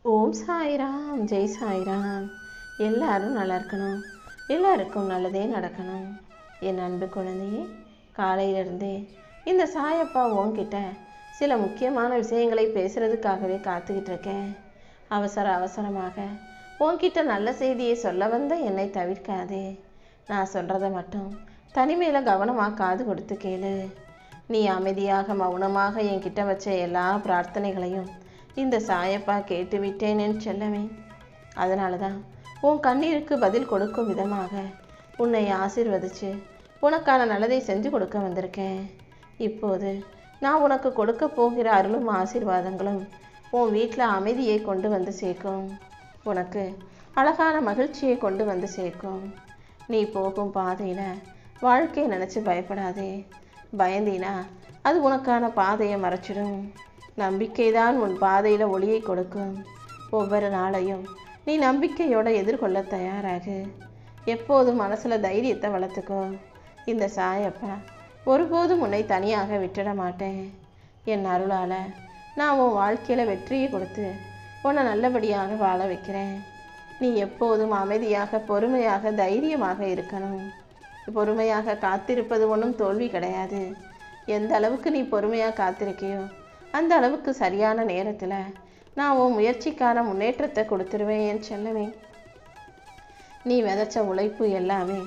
ஓம் சாய்ராம், ஜெய் சாய்ராம். எல்லாரும் நல்லா இருக்கணும், எல்லாருக்கும் நல்லதே நடக்கணும். என் அன்பு குழந்தையே, காலையிலிருந்தே இந்த சாயப்பா உன்கிட்ட சில முக்கியமான விஷயங்களை பேசுறதுக்காகவே காத்துக்கிட்டு இருக்கேன். அவசரமாக உன்கிட்ட நல்ல செய்தியை சொல்ல வந்த என்னை தவிர்க்காதே. நான் சொல்கிறத மட்டும் தனிமையில் கவனமாக காது கொடுத்து கேளு. நீ அமைதியாக மௌனமாக என்கிட்ட வச்ச எல்லா பிரார்த்தனைகளையும் இந்த சாயப்பா கேட்டு விட்டேனேன்னு செல்லவே. அதனால தான் உன் கண்ணீருக்கு பதில் கொடுக்கும் விதமாக உன்னை ஆசீர்வதிச்சு உனக்கான நல்லதை செஞ்சு கொடுக்க வந்திருக்கேன். இப்போது நான் உனக்கு கொடுக்க போகிற அருளும் ஆசீர்வாதங்களும் உன் வீட்டில் அமைதியை கொண்டு வந்து சேர்க்கும். உனக்கு அழகான மகிழ்ச்சியை கொண்டு வந்து சேர்க்கும். நீ போகும் பாதையில் வாழ்க்கையை நினச்சி பயப்படாதே. பயந்தினா அது உனக்கான பாதையை மறைச்சிடும். நம்பிக்கைதான் உன் பாதையில் ஒளியை கொடுக்கும். ஒவ்வொரு நாளையும் நீ நம்பிக்கையோடு எதிர்கொள்ள தயாராகு. எப்போதும் மனசில் தைரியத்தை வளர்த்துக்கோ. இந்த சாயப்பா ஒருபோதும் உன்னை தனியாக விட்டுட மாட்டேன். என் அருளால் நான் உன் வாழ்க்கையில் வெற்றியை கொடுத்து உன்னை நல்லபடியாக வாழ வைக்கிறேன். நீ எப்போதும் அமைதியாக, பொறுமையாக, தைரியமாக இருக்கணும். பொறுமையாக காத்திருப்பது ஒன்றும் தோல்வி கிடையாது. எந்த அளவுக்கு நீ பொறுமையாக காத்திருக்கியோ அந்த அளவுக்கு சரியான நேரத்தில் நான் உன் முயற்சிக்கான முன்னேற்றத்தை கொடுத்துருவேன் என் செல்லவே. நீ விதைச்ச உழைப்பு எல்லாமே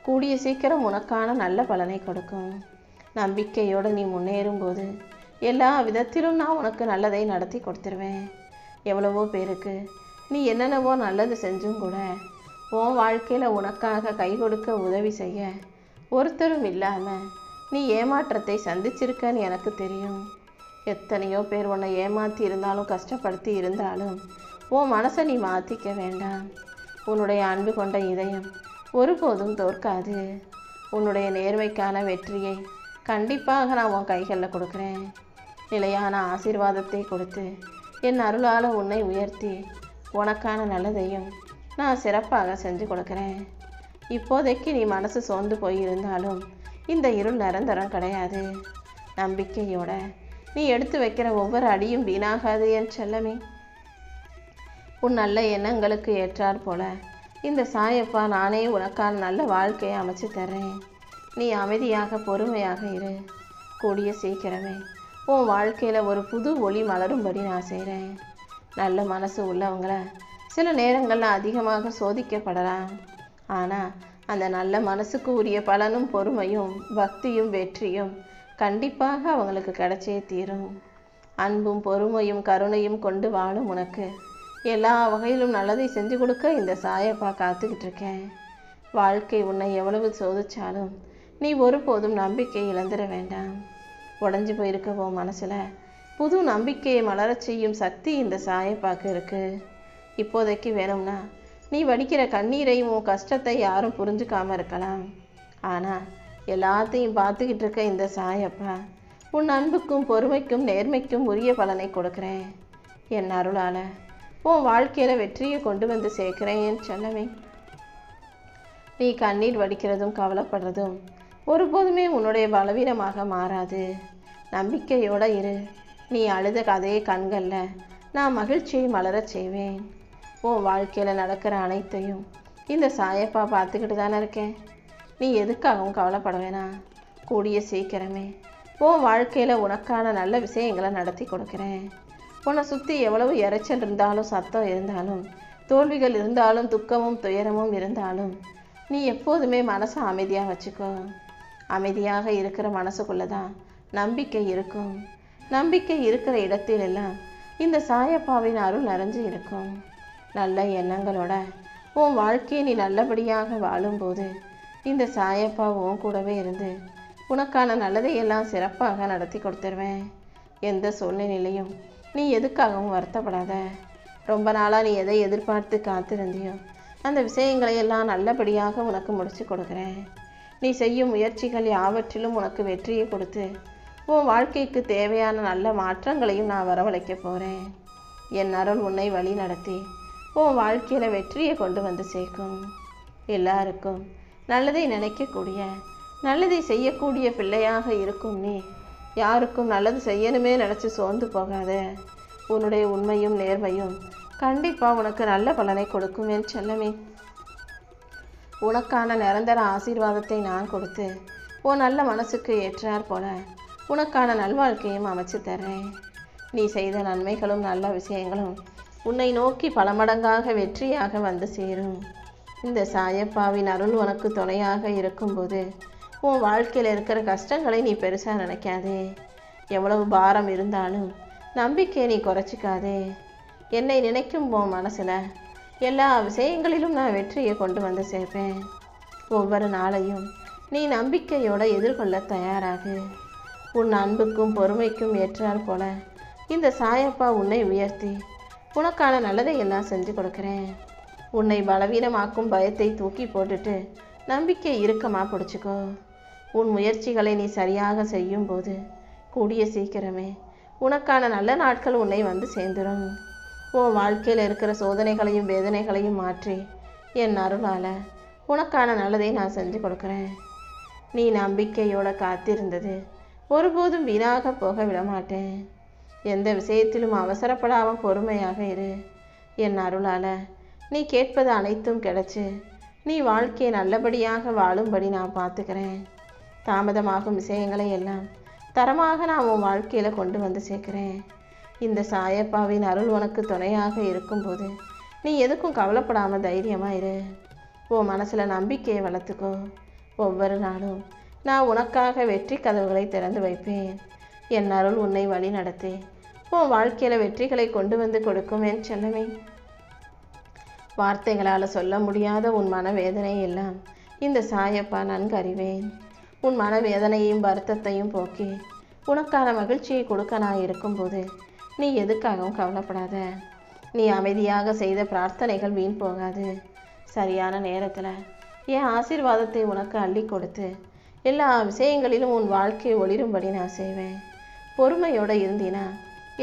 கூடிய சீக்கிரம் உனக்கான நல்ல பலனை கொடுக்கும். நம்பிக்கையோடு நீ முன்னேறும்போது எல்லா விதத்திலும் நான் உனக்கு நல்லதை நடத்தி கொடுத்துருவேன். எவ்வளவோ பேருக்கு நீ என்னென்னவோ நல்லது செஞ்சும் கூட உன் வாழ்க்கையில் உனக்காக கை கொடுக்க உதவி செய்ய ஒருத்தரும் இல்லாமல் நீ ஏமாற்றத்தை சந்திச்சிருக்கன்னு எனக்கு தெரியும். எத்தனையோ பேர் உன்னை ஏமாற்றி இருந்தாலும், கஷ்டப்படுத்தி இருந்தாலும் உன் மனசை நீ மாற்றிக்க வேண்டாம். உன்னுடைய அன்பு கொண்ட இதயம் ஒருபோதும் தோற்காது. உன்னுடைய நேர்மைக்கான வெற்றியை கண்டிப்பாக நான் உன் கைகளில் கொடுக்குறேன். நிலையான ஆசீர்வாதத்தை கொடுத்து என் அருளால் உன்னை உயர்த்தி உனக்கான நல்லதையும் நான் சிறப்பாக செஞ்சு கொடுக்குறேன். இப்போதைக்கு நீ மனசு சோர்ந்து போயிருந்தாலும் இந்த இருள் நிரந்தரம் கிடையாது. நம்பிக்கையோட நீ எடுத்து வைக்கிற ஒவ்வொரு அடியும் வீணாகாது என் செல்லமே. உன் நல்ல எண்ணங்களுக்கு ஏற்றாற் போல இந்த சாயப்பா நானே உனக்கான நல்ல வாழ்க்கையை அமைச்சு தர்றேன். நீ அமைதியாக, பொறுமையாக இரு. கூடிய சீக்கிரமே உன் வாழ்க்கையில் ஒரு புது ஒளி மலரும்படி நான் செய்கிறேன். நல்ல மனசு உள்ளவங்களை சில நேரங்களில் அதிகமாக சோதிக்கப்படலாம். ஆனால் அந்த நல்ல மனசுக்கு உரிய பலனும், பொறுமையும், பக்தியும், வெற்றியும் கண்டிப்பாக அவங்களுக்கு கிடைச்சே தீரும். அன்பும் பொறுமையும் கருணையும் கொண்டு வாழும் உனக்கு எல்லா வகையிலும் நல்லதை செஞ்சு கொடுக்க இந்த சாயப்பா காத்துக்கிட்டு இருக்கேன். வாழ்க்கை உன்னை எவ்வளவு சோதிச்சாலும் நீ ஒருபோதும் நம்பிக்கை இழந்துட வேண்டாம். உடஞ்சி போயிருக்க உன் மனசில் புது நம்பிக்கையை மலரச் செய்யும் சக்தி இந்த சாயப்பாக்கு இருக்குது. இப்போதைக்கு வேணும்னா நீ வடிக்கிற கண்ணீரையும் உன் கஷ்டத்தை யாரும் புரிஞ்சுக்காமல் இருக்கலாம். ஆனால் எல்லாத்தையும் பார்த்துக்கிட்டு இருக்க இந்த சாயப்பா உன் அன்புக்கும், பொறுமைக்கும், நேர்மைக்கும் உரிய பலனை கொடுக்குறேன். என் அருளால் உன் வாழ்க்கையில் வெற்றியை கொண்டு வந்து சேர்க்கிறேன் என் செல்லவே. நீ கண்ணீர் வடிக்கிறதும் கவலைப்படுறதும் ஒருபோதுமே உன்னுடைய பலவீனமாக மாறாது. நம்பிக்கையோடு இரு. நீ அழுத அதே கண்களில் நான் மகிழ்ச்சியை மலரச் செய்வேன். உன் வாழ்க்கையில் நடக்கிற அனைத்தையும் இந்த சாயப்பா பார்த்துக்கிட்டு தானே இருக்கேன். நீ எதுக்காகவும் கவலைப்பட வேணாம். கூடிய சீக்கிரமே உன் வாழ்க்கையில் உனக்கான நல்ல விஷயங்களை நடத்தி கொடுக்குறேன். உன்னை சுற்றி எவ்வளவு இறைச்சல் இருந்தாலும், சத்தம் இருந்தாலும், தோல்விகள் இருந்தாலும், துக்கமும் துயரமும் இருந்தாலும் நீ எப்போதுமே மனசை அமைதியாக வச்சுக்கோ. அமைதியாக இருக்கிற மனசுக்குள்ளே தான் நம்பிக்கை இருக்கும். நம்பிக்கை இருக்கிற இடத்திலெல்லாம் இந்த சாயப்பாவின் அருள் நிறைஞ்சு இருக்கும். நல்ல எண்ணங்களோட உன் வாழ்க்கையை நீ நல்லபடியாக வாழும்போது இந்த சாயப்பா உன் கூடவே இருந்து உனக்கான நல்லதையெல்லாம் சிறப்பாக நடத்தி கொடுத்துருவேன். எந்த சூழ்நிலையிலையும் நீ எதுக்காகவும் வருத்தப்படாத. ரொம்ப நாளாக நீ எதை எதிர்பார்த்து காத்திருந்தியோ அந்த விஷயங்களையெல்லாம் நல்லபடியாக உனக்கு முடிச்சு கொடுக்குறேன். நீ செய்யும் முயற்சிகள் யாவற்றிலும் உனக்கு வெற்றியை கொடுத்து உன் வாழ்க்கைக்கு தேவையான நல்ல மாற்றங்களையும் நான் வரவழைக்க போகிறேன். என் அருள் உன்னை வழி நடத்தி உன் வாழ்க்கையில் வெற்றியை கொண்டு வந்து சேர்க்கும். எல்லாருக்கும் நல்லதை நினைக்கக்கூடிய, நல்லதை செய்யக்கூடிய பிள்ளையாக இருக்கும் நீ யாருக்கும் நல்லது செய்யணுமே நினச்சி சோர்ந்து போகாத. உன்னுடைய உண்மையும் நேர்மையும் கண்டிப்பாக உனக்கு நல்ல பலனை கொடுக்கும் என் செல்லமே. உனக்கான நிரந்தர ஆசீர்வாதத்தை நான் கொடுத்து உன் நல்ல மனசுக்கு ஏற்றார் போல உனக்கான நல்வாழ்க்கையும் அமைச்சு தர்றேன். நீ செய்த நன்மைகளும் நல்ல விஷயங்களும் உன்னை நோக்கி பல மடங்காக வெற்றியாக வந்து சேரும். இந்த சாயப்பாவின் அருள் உனக்கு துணையாக இருக்கும்போது உன் வாழ்க்கையில் இருக்கிற கஷ்டங்களை நீ பெருசாக நினைக்காதே. எவ்வளவு பாரம் இருந்தாலும் நம்பிக்கையை நீ குறைச்சிக்காதே. என்னை நினைக்கும் உன் மனசில் எல்லா விஷயங்களிலும் நான் வெற்றியை கொண்டு வந்து சேர்ப்பேன். ஒவ்வொரு நாளையும் நீ நம்பிக்கையோடு எதிர்கொள்ள தயாராகு. உன் அன்புக்கும் பொறுமைக்கும் ஏற்றார் போல இந்த சாயப்பா உன்னை உயர்த்தி உனக்கான நல்லதை எல்லாம் செஞ்சு கொடுக்குறேன். உன்னை பலவீனமாக்கும் பயத்தை தூக்கி போட்டுட்டு நம்பிக்கை இறுக்கமாக பிடிச்சிக்கோ. உன் முயற்சிகளை நீ சரியாக செய்யும் போது கூடிய சீக்கிரமே உனக்கான நல்ல நாட்கள் உன்னை வந்து சேர்ந்துடும். உன் வாழ்க்கையில் இருக்கிற சோதனைகளையும் வேதனைகளையும் மாற்றி என் அருளால் உனக்கான நல்லதை நான் செஞ்சு கொடுக்குறேன். நீ நம்பிக்கையோட காத்திருந்தது ஒருபோதும் வீணாக போக விடமாட்டேன். எந்த விஷயத்திலும் அவசரப்படாமல் பொறுமையாக இரு. என் அருளால் நீ கேட்பது அனைத்தும் கிடைச்சு நீ வாழ்க்கையை நல்லபடியாக வாழும்படி நான் பார்த்துக்கிறேன். தாமதமாகும் விஷயங்களை எல்லாம் தரமாக நான் உன் வாழ்க்கையில் கொண்டு வந்து சேர்க்குறேன். இந்த சாயப்பாவின் அருள் உனக்கு துணையாக இருக்கும்போது நீ எதுக்கும் கவலைப்படாமல் தைரியமாக இரு. உன் மனசில் நம்பிக்கையை வளர்த்துக்கோ. ஒவ்வொரு நாளும் நான் உனக்காக வெற்றி கதவுகளை திறந்து வைப்பேன். என் அருள் உன்னை வழி நடத்தி உன் வாழ்க்கையில் வெற்றிகளை கொண்டு வந்து கொடுக்கும் என் செல்லமே. வார்த்தைகளால் சொல்ல முடியாத உன் மனவேதனை எல்லாம் இந்த சாயப்பா நன்கு அறிவேன். உன் மனவேதனையும் வருத்தத்தையும் போக்கி உனக்கான மகிழ்ச்சியை கொடுக்க நான் இருக்கும்போது நீ எதுக்காகவும் கவலைப்படாத. நீ அமைதியாக செய்த பிரார்த்தனைகள் வீண் போகாது. சரியான நேரத்தில் என் ஆசீர்வாதத்தை உனக்கு அள்ளி கொடுத்து எல்லா விஷயங்களிலும் உன் வாழ்க்கையை ஒளிரும்படி நான் செய்வேன். பொறுமையோடு இருந்தினா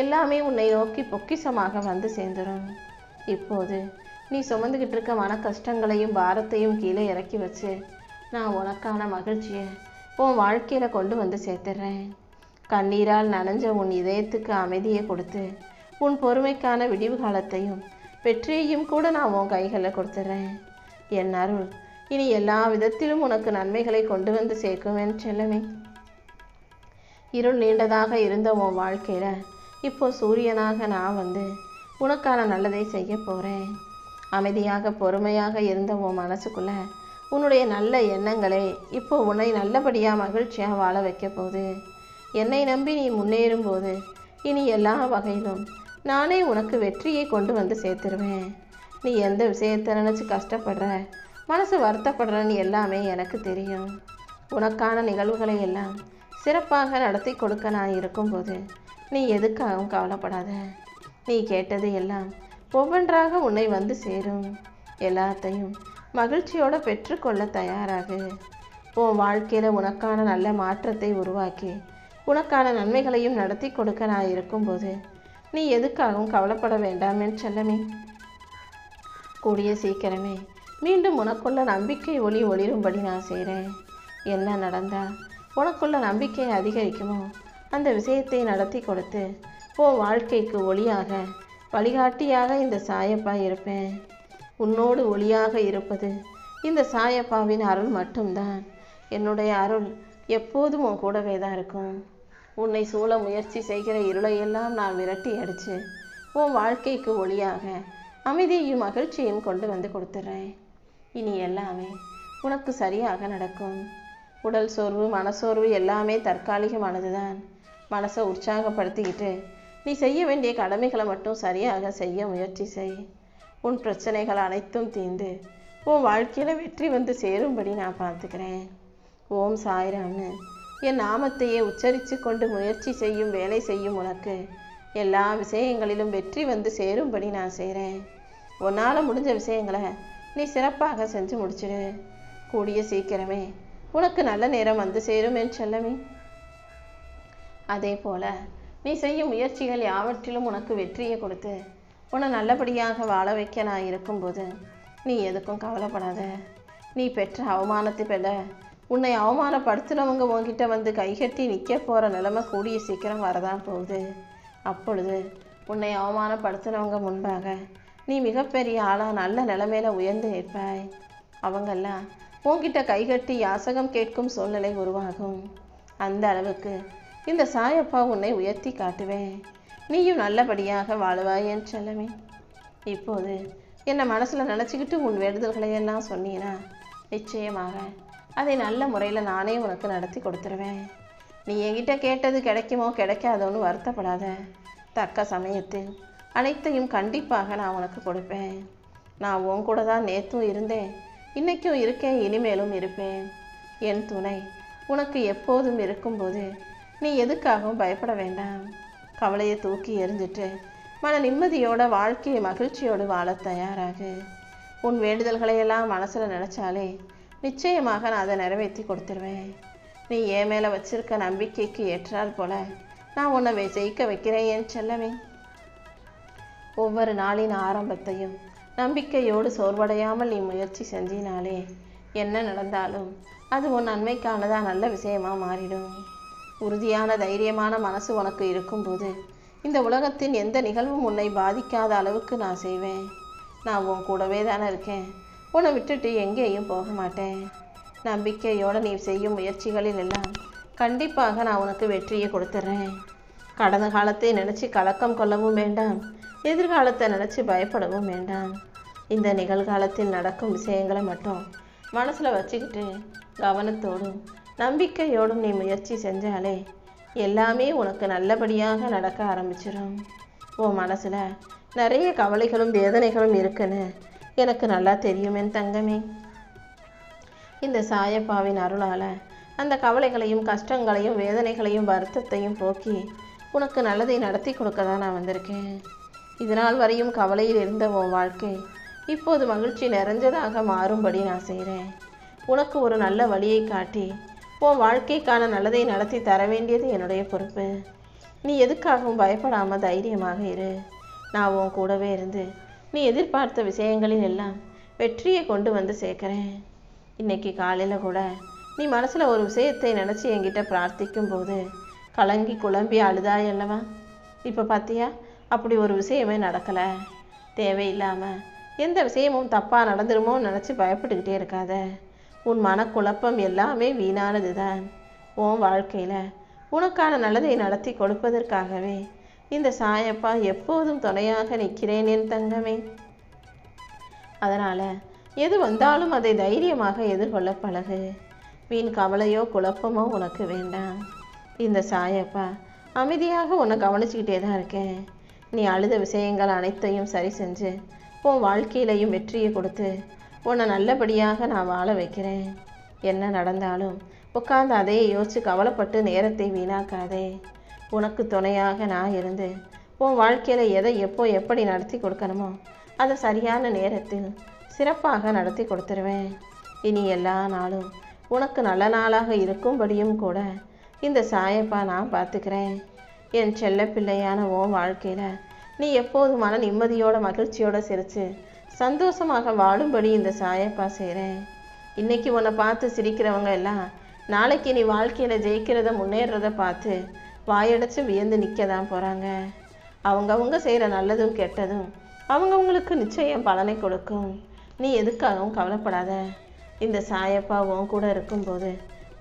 எல்லாமே உன்னை நோக்கி பொக்கிஷமாக வந்து சேர்ந்துடும். இப்போது நீ சுமந்துக்கிட்டு இருக்க மன கஷ்டங்களையும் பாரத்தையும் கீழே இறக்கி வச்சு நான் உனக்கான மகிழ்ச்சியை உன் வாழ்க்கையில் கொண்டு வந்து சேர்த்துடுறேன். கண்ணீரால் நனைஞ்ச உன் இதயத்துக்கு அமைதியை கொடுத்து உன் பொறுமைக்கான விடிவு காலத்தையும் வெற்றியையும் கூட நான் உன் கைகளில் கொடுத்துட்றேன். என் அருள் இனி எல்லா விதத்திலும் உனக்கு நன்மைகளை கொண்டு வந்து சேர்க்கும் என் செல்லமே. இருள் நீண்டதாக இருந்த உன் வாழ்க்கையில் இப்போ சூரியனாக நான் வந்து உனக்கான நல்லதை செய்ய போகிறேன். அமைதியாக பொறுமையாக இருந்த உன் மனசுக்குள்ள உன்னுடைய நல்ல எண்ணங்களே இப்போ உன்னை நல்லபடியாக மகிழ்ச்சியாக வாழ வைக்க போகுது. என்னை நம்பி நீ முன்னேறும்போது இனி எல்லா வகையிலும் நானே உனக்கு வெற்றியை கொண்டு வந்து சேர்த்துருவேன். நீ எந்த விஷயத்தை நினச்சி கஷ்டப்படுற மனசு வருத்தப்படுறன்னு எல்லாமே எனக்கு தெரியும். உனக்கான நிகழ்வுகளை எல்லாம் சிறப்பாக நடத்தி கொடுக்க நான் இருக்கும்போது நீ எதுக்காகவும் கவலைப்படாத. நீ கேட்டது எல்லாம் ஒவ்வொன்றாக உன்னை வந்து சேரும். எல்லாத்தையும் மகிழ்ச்சியோடு பெற்றுக்கொள்ள தயாராகு. உன் வாழ்க்கையில் உனக்கான நல்ல மாற்றத்தை உருவாக்கி உனக்கான நன்மைகளையும் நடத்தி கொடுக்க நான் இருக்கும்போது நீ எதுக்காகவும் கவலைப்பட வேண்டாம் என் செல்லமே. கூடிய சீக்கிரமே மீண்டும் உனக்குள்ள நம்பிக்கை ஒளிரும்படி நான் செய்கிறேன். என்ன நடந்தால் உனக்குள்ள நம்பிக்கை அதிகரிக்குமோ அந்த விஷயத்தை நடத்தி கொடுத்து உன் வாழ்க்கைக்கு ஒளியாக வழிகாட்டியாக இந்த சாயப்பா இருப்பேன். உன்னோடு ஒளியாக இருப்பது இந்த சாயப்பாவின் அருள் மட்டும்தான். என்னுடைய அருள் எப்போதும் உன் கூடவே தான் இருக்கும். உன்னை சூழ முயற்சி செய்கிற இருளையெல்லாம் நான் விரட்டி அடித்து உன் வாழ்க்கைக்கு ஒளியாக அமைதியையும் மகிழ்ச்சியையும் கொண்டு வந்து கொடுத்துட்றேன். இனி எல்லாமே உனக்கு சரியாக நடக்கும். உடல் சோர்வு மனசோர்வு எல்லாமே தற்காலிகமானது தான். மனசை உற்சாகப்படுத்திக்கிட்டு நீ செய்ய வேண்டிய கடமைகளை மட்டும் சரியாக செய்ய முயற்சி செய். உன் பிரச்சனைகள் அனைத்தும் தீர்ந்து உன் வாழ்க்கையில் வெற்றி வந்து சேரும்படி நான் பார்த்துக்கிறேன். ஓம் சாய்ராம்னு என் நாமத்தையே உச்சரித்து கொண்டு முயற்சி செய்யும் வேலை செய்யும் உனக்கு எல்லா விஷயங்களிலும் வெற்றி வந்து சேரும்படி நான் செய்கிறேன். உன்னால் முடிஞ்ச விஷயங்களை நீ சிறப்பாக செஞ்சு முடிச்சிடு. கூடிய சீக்கிரமே உனக்கு நல்ல நேரம் வந்து சேரும் என் செல்லமே. அதே போல் நீ செய்யும் முயற்சிகள் யாவற்றிலும் உனக்கு வெற்றியை கொடுத்து உன்னை நல்லபடியாக வாழ வைக்க நான் இருக்கும்போது நீ எதுக்கும் கவலைப்படாத. நீ பெற்ற அவமானத்தை பெற உன்னை அவமானப்படுத்தினவங்க உன்கிட்ட வந்து கைகட்டி நிற்க போகிற நிலைமை கூடிய சீக்கிரம் வரதான் போகுது. அப்பொழுது உன்னை அவமானப்படுத்தினவங்க முன்பாக நீ மிகப்பெரிய ஆளாக நல்ல நிலைமையில உயர்ந்து நிற்பாய். அவங்கெல்லாம் உன்கிட்ட கைகட்டி யாசகம் கேட்கும் சூழ்நிலை உருவாகும். அந்த அளவுக்கு இந்த சாயப்பா உன்னை உயர்த்தி காட்டுவேன். நீயும் நல்லபடியாக வாழுவாய் என் செல்லமே. இப்போது என்னை மனசில் நினச்சிக்கிட்டு உன் வேண்டுதல்களையெல்லாம் சொன்னீன்னா நிச்சயமாக அதை நல்ல முறையில் நானே உனக்கு நடத்தி கொடுத்துருவேன். நீ என்கிட்ட கேட்டது கிடைக்குமோ கிடைக்காதோன்னு வருத்தப்படாத. தக்க சமயத்தில் அனைத்தையும் கண்டிப்பாக நான் உனக்கு கொடுப்பேன். நான் உன் கூட தான் நேற்றும் இருந்தேன், இன்றைக்கும் இருக்கேன், இனிமேலும் இருப்பேன். என் துணை உனக்கு எப்போதும் இருக்கும்போது நீ எதுக்காகவும் பயப்பட வேண்டாம். கவலையை தூக்கி எறிஞ்சிட்டு மன நிம்மதியோட வாழ்க்கையை மகிழ்ச்சியோடு வாழ தயாராகு. உன் வேண்டுதல்களையெல்லாம் மனசில் நினச்சாலே நிச்சயமாக நான் அதை நிறைவேற்றி கொடுத்துருவேன். நீ என் மேலே வச்சிருக்க நம்பிக்கைக்கு ஏற்றால் போல நான் உன்னை ஜெயிக்க வைக்கிறேன் என் செல்லமே. ஒவ்வொரு நாளின் ஆரம்பத்தையும் நம்பிக்கையோடு சோர்வடையாமல் நீ முயற்சி செஞ்சினாலே என்ன நடந்தாலும் அது உன் நன்மைக்கானதாக நல்ல விஷயமா மாறிடும். உறுதியான தைரியமான மனசு உனக்கு இருக்கும்போது இந்த உலகத்தின் எந்த நிகழ்வும் உன்னை பாதிக்காத அளவுக்கு நான் செய்வேன். நான் உன் கூடவே தானே இருக்கேன். உன்னை விட்டுட்டு எங்கேயும் போக மாட்டேன். நம்பிக்கையோடு நீ செய்யும் முயற்சிகளில் எல்லாம் கண்டிப்பாக நான் உனக்கு வெற்றியை கொடுத்துட்றேன். கடந்த காலத்தை நினச்சி கலக்கம் கொள்ளவும் வேண்டாம், எதிர்காலத்தை நினச்சி பயப்படவும் வேண்டாம். இந்த நிகழ்காலத்தில் நடக்கும் விஷயங்களை மட்டும் மனசில் வச்சுக்கிட்டு கவனத்தோடும் நம்பிக்கையோடும் நீ முயற்சி செஞ்சாலே எல்லாமே உனக்கு நல்லபடியாக நடக்க ஆரம்பிச்சிடும். உன் மனசில் நிறைய கவலைகளும் வேதனைகளும் இருக்குன்னு எனக்கு நல்லா தெரியுமேன் தங்கமே. இந்த சாயப்பாவின் அருளால் அந்த கவலைகளையும் கஷ்டங்களையும் வேதனைகளையும் வருத்தத்தையும் போக்கி உனக்கு நல்லதை நடத்தி கொடுக்க தான் நான் வந்திருக்கேன். இதனால் வரையும் கவலையில் இருந்த உன் வாழ்க்கை இப்போது மகிழ்ச்சி நிறைஞ்சதாக மாறும்படி நான் செய்கிறேன். உனக்கு ஒரு நல்ல வழியை காட்டி உன் வாழ்க்கைக்கான நல்லதை நடத்தி தர வேண்டியது என்னுடைய பொறுப்பு. நீ எதுக்காகவும் பயப்படாமல் தைரியமாக இரு. நான் உன் கூடவே இருந்து நீ எதிர்பார்த்த விஷயங்களில் எல்லாம் வெற்றியை கொண்டு வந்து சேர்க்குறேன். இன்னைக்கு காலையில் கூட நீ மனசில் ஒரு விஷயத்தை நினச்சி என்கிட்ட பிரார்த்திக்கும் போது கலங்கி குழம்பி அழுதாய் அல்லவா? இப்போ பார்த்தியா, அப்படி ஒரு விஷயமே நடக்கலை. தேவையில்லாமல் எந்த விஷயமும் தப்பாக நடந்துருமோன்னு நினச்சி பயப்பட்டுக்கிட்டே இருக்காத. உன் மனக்குழப்பம் எல்லாமே வீணானது தான். உன் வாழ்க்கையில் உனக்கான நல்லதை நடத்தி கொடுப்பதற்காகவே இந்த சாயப்பா எப்போதும் துணையாக நிற்கிறேன் என் தங்கமே. அதனால் எது வந்தாலும் அதை தைரியமாக எதிர்கொள்ள பழகு. வீண் கவலையோ குழப்பமோ உனக்கு வேண்டாம். இந்த சாயப்பா அமைதியாக உன்னை கவனிச்சுக்கிட்டே தான் இருக்கேன். நீ அழுத விஷயங்கள் அனைத்தையும் சரி செஞ்சு உன் வாழ்க்கையிலையும் வெற்றியை கொடுத்து உன்னை நல்லபடியாக நான் வாழ வைக்கிறேன். என்ன நடந்தாலும் உட்கார்ந்து அதையே யோசித்து கவலைப்பட்டு நேரத்தை வீணாக்காதே. உனக்கு துணையாக நான் இருந்து உன் வாழ்க்கையில் எதை எப்போ எப்படி நடத்தி கொடுக்கணுமோ அதை சரியான நேரத்தில் சிறப்பாக நடத்தி கொடுத்துருவேன். இனி எல்லா நாளும் உனக்கு நல்ல நாளாக இருக்கும்படியும் கூட இந்த சாயப்பா நான் பார்த்துக்கிறேன். என் செல்ல பிள்ளையான உன் வாழ்க்கையில் நீ எப்போது மன நிம்மதியோட மகிழ்ச்சியோடு சிரித்து சந்தோஷமாக வாழும்படி இந்த சாயப்பா செய்கிறேன். இன்றைக்கி உன்னை பார்த்து சிரிக்கிறவங்க எல்லாம் நாளைக்கு நீ வாழ்க்கையில் ஜெயிக்கிறத முன்னேறத பார்த்து வாயடைச்சு வியந்து நிற்க தான் போகிறாங்க. அவங்கவுங்க செய்கிற நல்லதும் கெட்டதும் அவங்கவுங்களுக்கு நிச்சயம் பலனை கொடுக்கும். நீ எதுக்காகவும் கவலைப்படாத. இந்த சாயப்பா உன் கூட இருக்கும்போது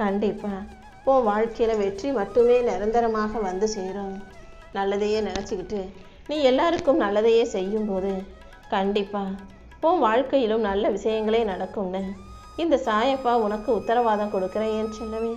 கண்டிப்பாக உன் வாழ்க்கையில் வெற்றி மட்டுமே நிரந்தரமாக வந்து சேரும். நல்லதையே நினச்சிக்கிட்டு நீ எல்லாருக்கும் நல்லதையே செய்யும்போது கண்டிப்பாக உன் வாழ்க்கையிலும் நல்ல விஷயங்களே நடக்கும்னு இந்த சாயப்பா உனக்கு உத்தரவாதம் கொடுக்குறேன் என் செல்லவே.